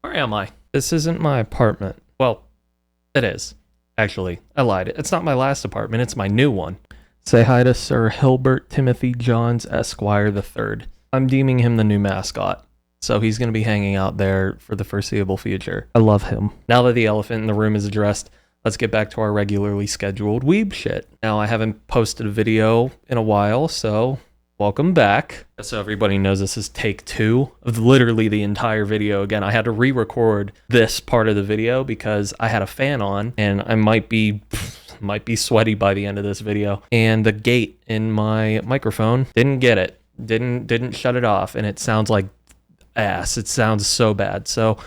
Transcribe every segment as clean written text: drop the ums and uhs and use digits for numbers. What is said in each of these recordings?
Where am I? This isn't my apartment. Well, it is. Actually, I lied. It's not my last apartment, it's my new one. Say hi to Sir Hilbert Timothy Johns Esquire III. I'm deeming him the new mascot, so he's going to be hanging out there for the foreseeable future. I love him. Now that the elephant in the room is addressed, let's get back to our regularly scheduled weeb shit. Now, I haven't posted a video in a while, so welcome back. So everybody knows this is take 2 of literally the entire video. Again, I had to re-record this part of the video because I had a fan on, and I might be sweaty by the end of this video. And the gate in my microphone didn't get it. Didn't shut it off, and it sounds like ass. It sounds so bad. So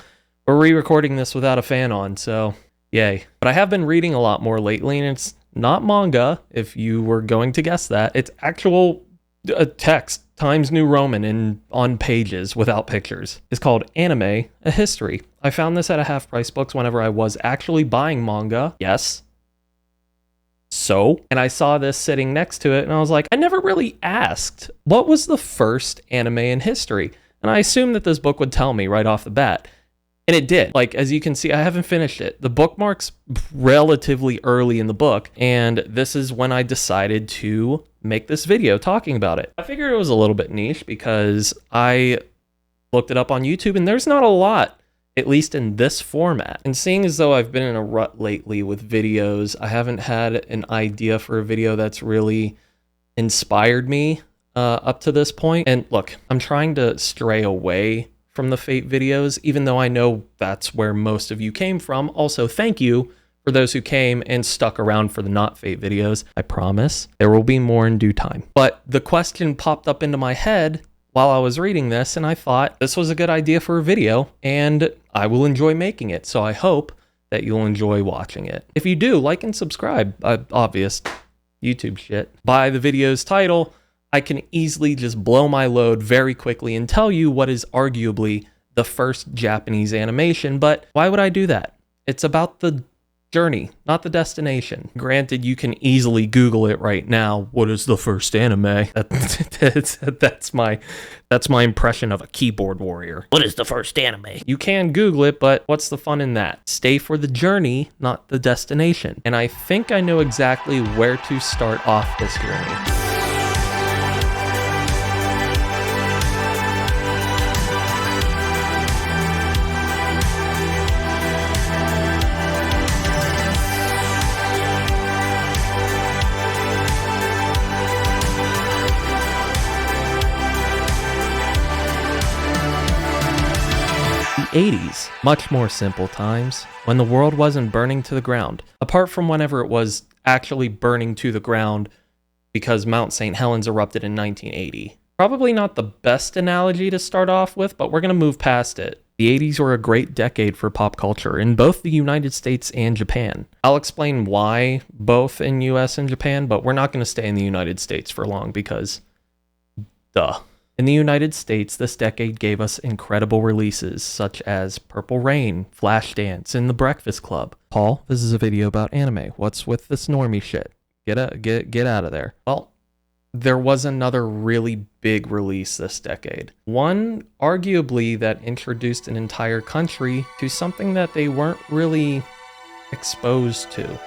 we're re-recording this without a fan on, so yay. But I have been reading a lot more lately, and it's not manga, if you were going to guess that. It's actual text, Times New Roman, and on pages without pictures. It's called Anime, A History. I found this at a half-price books whenever I was actually buying manga. Yes. So, and I saw this sitting next to it, and I was like, I never really asked, what was the first anime in history? And I assumed that this book would tell me right off the bat. And it did. Like, as you can see, I haven't finished it. The bookmark's relatively early in the book, and this is when I decided to make this video talking about it. I figured it was a little bit niche because I looked it up on YouTube, and there's not a lot, at least in this format. And seeing as though I've been in a rut lately with videos, I haven't had an idea for a video that's really inspired me up to this point. And look, I'm trying to stray away from the Fate videos, even though I know that's where most of you came from. Also, thank you for those who came and stuck around for the not Fate videos. I promise there will be more in due time. But the question popped up into my head while I was reading this, and I thought this was a good idea for a video, and I will enjoy making it. So I hope that you'll enjoy watching it. If you do, like and subscribe. Obvious YouTube shit. By the video's title, I can easily just blow my load very quickly and tell you what is arguably the first Japanese animation, but why would I do that? It's about the journey, not the destination. Granted, you can easily Google it right now. What is the first anime? That's my impression of a keyboard warrior. What is the first anime? You can Google it, but what's the fun in that? Stay for the journey, not the destination. And I think I know exactly where to start off this journey. The 80s, much more simple times, when the world wasn't burning to the ground, apart from whenever it was actually burning to the ground because Mount St. Helens erupted in 1980. Probably not the best analogy to start off with, but we're going to move past it. The 80s were a great decade for pop culture in both the United States and Japan. I'll explain why both in US and Japan, but we're not going to stay in the United States for long because, duh. In the United States, this decade gave us incredible releases such as Purple Rain, Flashdance, and The Breakfast Club. Paul, this is a video about anime. What's with this normie shit? Get out of there. Well, there was another really big release this decade. One, arguably, that introduced an entire country to something that they weren't really exposed to.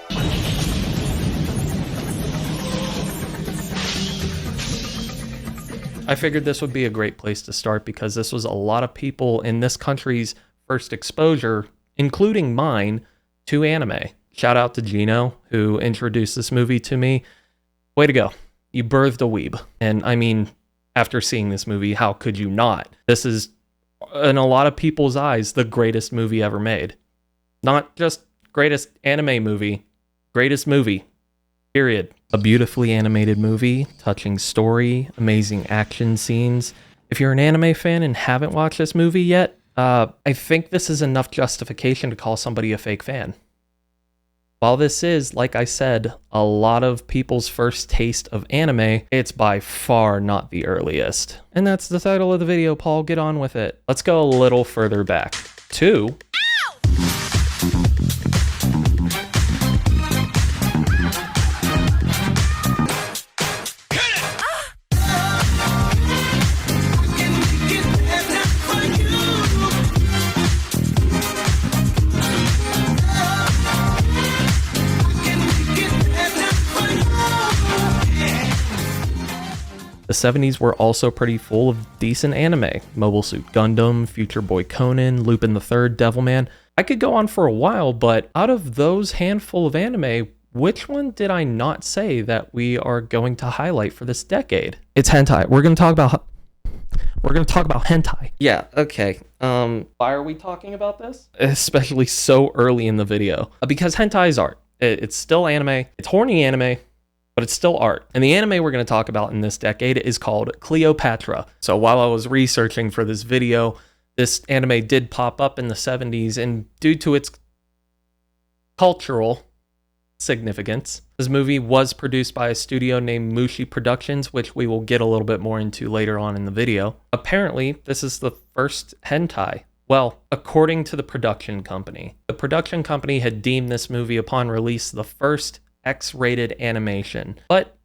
I figured this would be a great place to start because this was a lot of people in this country's first exposure, including mine, to anime. Shout out to Gino, who introduced this movie to me. Way to go. You birthed a weeb. And I mean, after seeing this movie, how could you not? This is, in a lot of people's eyes, the greatest movie ever made. Not just greatest anime movie, greatest movie. Period. A beautifully animated movie, touching story, amazing action scenes. If you're an anime fan and haven't watched this movie yet, I think this is enough justification to call somebody a fake fan. While this is, like I said, a lot of people's first taste of anime, it's by far not the earliest. And that's the title of the video, Paul. Get on with it. Let's go a little further back to... The 70s were also pretty full of decent anime. Mobile Suit Gundam, Future Boy Conan, Lupin the Third, Devilman. I could go on for a while, but out of those handful of anime, which one did I not say that we are going to highlight for this decade? It's hentai. We're going to talk about hentai. Yeah, okay. Why are we talking about this? Especially so early in the video. Because hentai is art. It's still anime. It's horny anime, but it's still art. And the anime we're going to talk about in this decade is called Cleopatra. So while I was researching for this video, this anime did pop up in the 70s, and due to its cultural significance, this movie was produced by a studio named Mushi Productions, which we will get a little bit more into later on in the video. Apparently, this is the first hentai. Well, according to the production company. The production company had deemed this movie upon release the first X-rated animation. But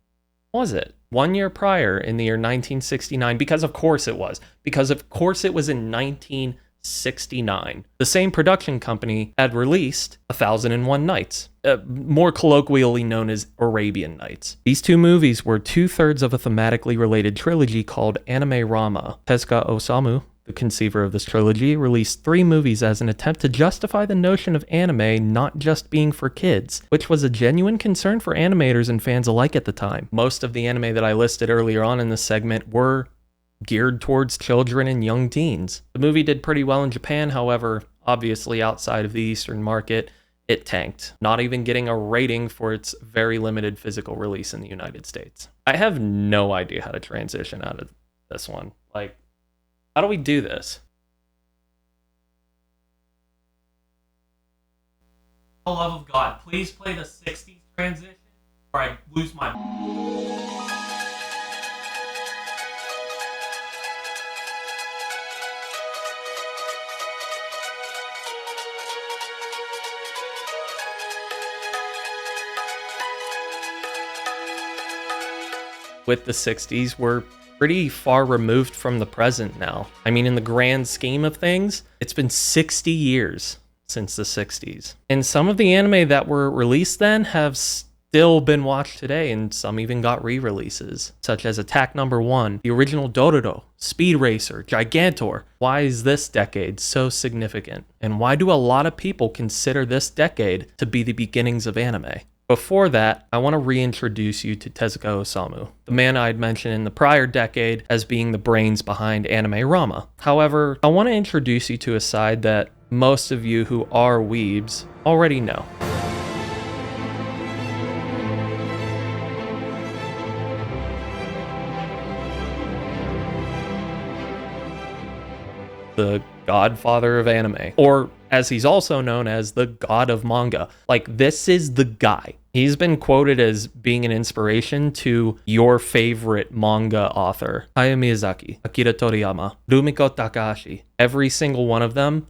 was it? 1 year prior, in the year 1969, because of course it was. Because of course it was in 1969. The same production company had released 1001 Nights, more colloquially known as Arabian Nights. These two movies were 2/3 of a thematically related trilogy called Anime Rama. Tezuka Osamu, the conceiver of this trilogy, released 3 movies as an attempt to justify the notion of anime not just being for kids, which was a genuine concern for animators and fans alike at the time. Most of the anime that I listed earlier on in this segment were geared towards children and young teens. The movie did pretty well in Japan, however, obviously outside of the Eastern market, it tanked, not even getting a rating for its very limited physical release in the United States. I have no idea how to transition out of this one. Like, how do we do this? For the love of God, please play the 60s transition or I lose my... With the 60s, we're pretty far removed from the present now. I mean, in the grand scheme of things, it's been 60 years since the 60s. And some of the anime that were released then have still been watched today, and some even got re-releases, such as Attack Number 1, the original Dororo, Speed Racer, Gigantor. Why is this decade so significant? And why do a lot of people consider this decade to be the beginnings of anime? Before that, I want to reintroduce you to Tezuka Osamu, the man I'd mentioned in the prior decade as being the brains behind Anime Rama. However, I want to introduce you to a side that most of you who are weebs already know. The godfather of anime, or as he's also known as the god of manga. Like, this is the guy. He's been quoted as being an inspiration to your favorite manga author, Hayao Miyazaki, Akira Toriyama, Rumiko Takahashi. Every single one of them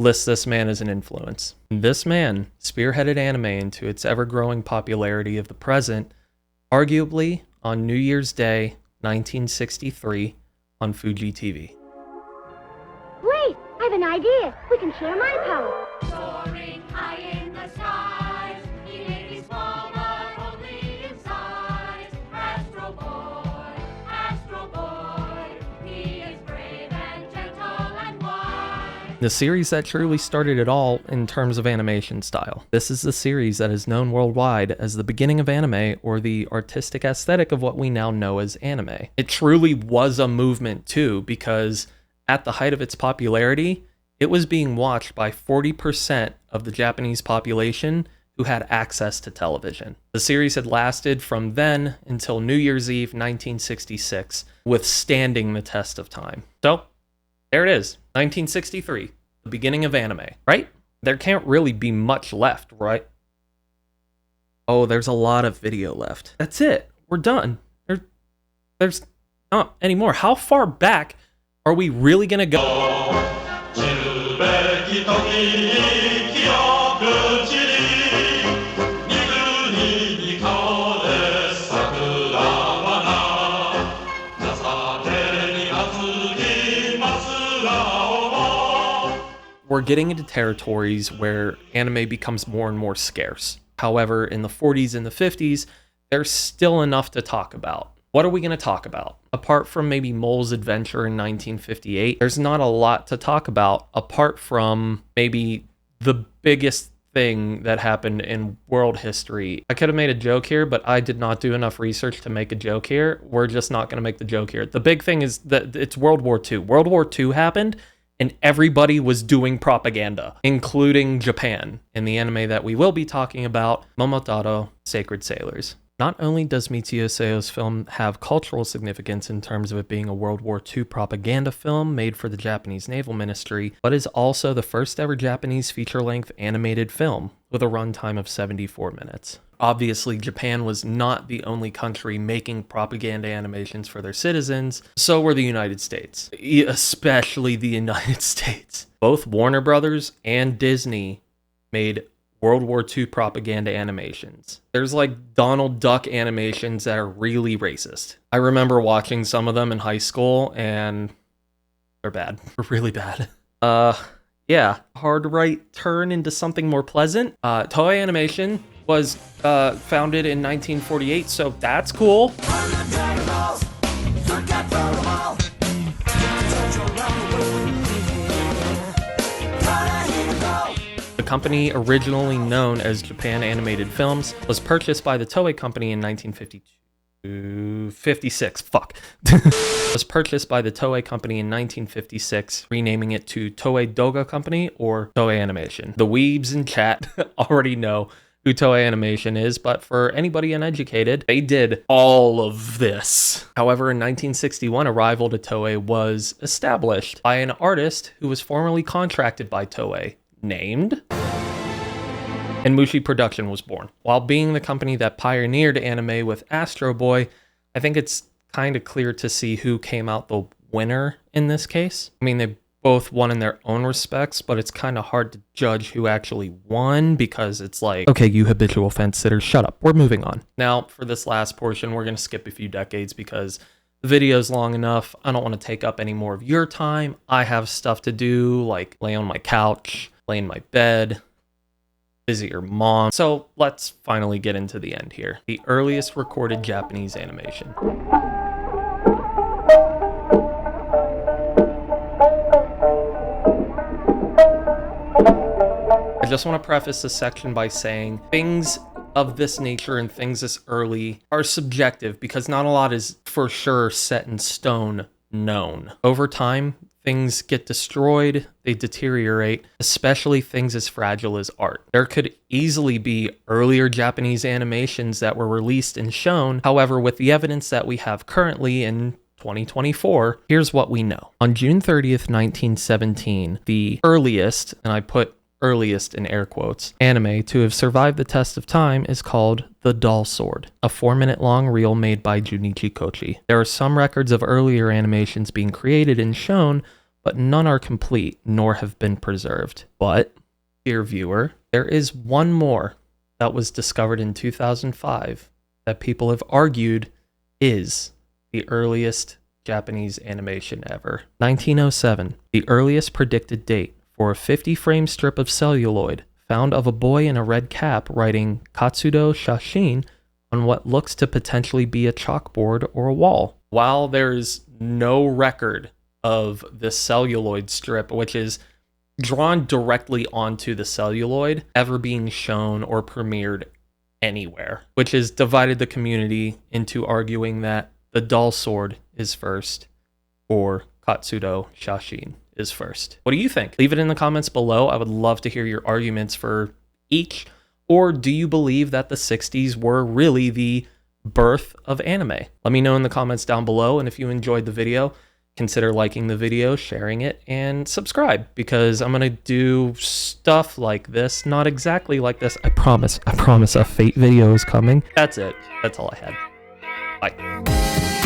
lists this man as an influence. This man spearheaded anime into its ever-growing popularity of the present, arguably on New Year's Day, 1963, on Fuji TV. Wait, I have an idea. We can share my power. Soaring high in the skies, he may be small but only in size. Astro Boy, he is brave and gentle and wise. The series that truly started it all in terms of animation style. This is the series that is known worldwide as the beginning of anime, or the artistic aesthetic of what we now know as anime. It truly was a movement too, because at the height of its popularity, it was being watched by 40% of the Japanese population who had access to television. The series had lasted from then until New Year's Eve 1966, withstanding the test of time. So, there it is, 1963, the beginning of anime, right? There can't really be much left, right? Oh, there's a lot of video left. That's it. We're done. There's not anymore. How far back are we really gonna go? We're getting into territories where anime becomes more and more scarce. However, in the 40s and the 50s, there's still enough to talk about. What are we going to talk about? Apart from maybe Mole's adventure in 1958, there's not a lot to talk about apart from maybe the biggest thing that happened in world history. I could have made a joke here, but I did not do enough research to make a joke here. We're just not going to make the joke here. The big thing is that it's World War II. World War II happened, and everybody was doing propaganda, including Japan, in the anime that we will be talking about, Momotaro Sacred Sailors. Not only does Mitsuyo Seo's film have cultural significance in terms of it being a World War II propaganda film made for the Japanese Naval Ministry, but is also the first ever Japanese feature-length animated film with a runtime of 74 minutes. Obviously, Japan was not the only country making propaganda animations for their citizens, so were the United States, especially the United States. Both Warner Brothers and Disney made World War II propaganda animations. There's like Donald Duck animations that are really racist. I remember watching some of them in high school, and they're bad. They're really bad. Yeah, hard right turn into something more pleasant. Toei Animation was founded in 1948, so that's cool. The company, originally known as Japan Animated Films, was purchased by the Toei Company in 1956. Was purchased by the Toei Company in 1956, renaming it to Toei Doga Company or Toei Animation. The weebs in chat already know who Toei Animation is, but for anybody uneducated, they did all of this. However, in 1961, a rival to Toei was established by an artist who was formerly contracted by Toei, named, and Mushi Production was born. While being the company that pioneered anime with Astro Boy, I think it's kind of clear to see who came out the winner in this case. I mean, they both won in their own respects, but it's kind of hard to judge who actually won because it's like, okay, you habitual fence sitters, shut up. We're moving on. Now, for this last portion, we're going to skip a few decades because the video's long enough. I don't want to take up any more of your time. I have stuff to do, like lay on my couch, lay in my bed, visit your mom. So let's finally get into the end here. The earliest recorded Japanese animation. I just want to preface this section by saying things of this nature and things this early are subjective because not a lot is for sure set in stone known. Over time, things get destroyed, they deteriorate, especially things as fragile as art. There could easily be earlier Japanese animations that were released and shown. However, with the evidence that we have currently in 2024, here's what we know. On June 30th, 1917, the earliest, and I put earliest in air quotes, anime to have survived the test of time is called The Doll Sword, a 4-minute long reel made by Junichi Kochi. There are some records of earlier animations being created and shown, but none are complete, nor have been preserved. But, dear viewer, there is one more that was discovered in 2005 that people have argued is the earliest Japanese animation ever. 1907, the earliest predicted date for a 50-frame strip of celluloid found of a boy in a red cap writing Katsudo Shashin on what looks to potentially be a chalkboard or a wall. While there's no record of this celluloid strip, which is drawn directly onto the celluloid, ever being shown or premiered anywhere, which has divided the community into arguing that the Doll Sword is first or Katsudo Shashin is first. What do you think? Leave it in the comments below. I would love to hear your arguments for each. Or do you believe that the 60s were really the birth of anime? Let me know in the comments down below. And if you enjoyed the video, consider liking the video, sharing it, and subscribe because I'm going to do stuff like this. Not exactly like this. I promise a Fate video is coming. That's it. That's all I had. Bye.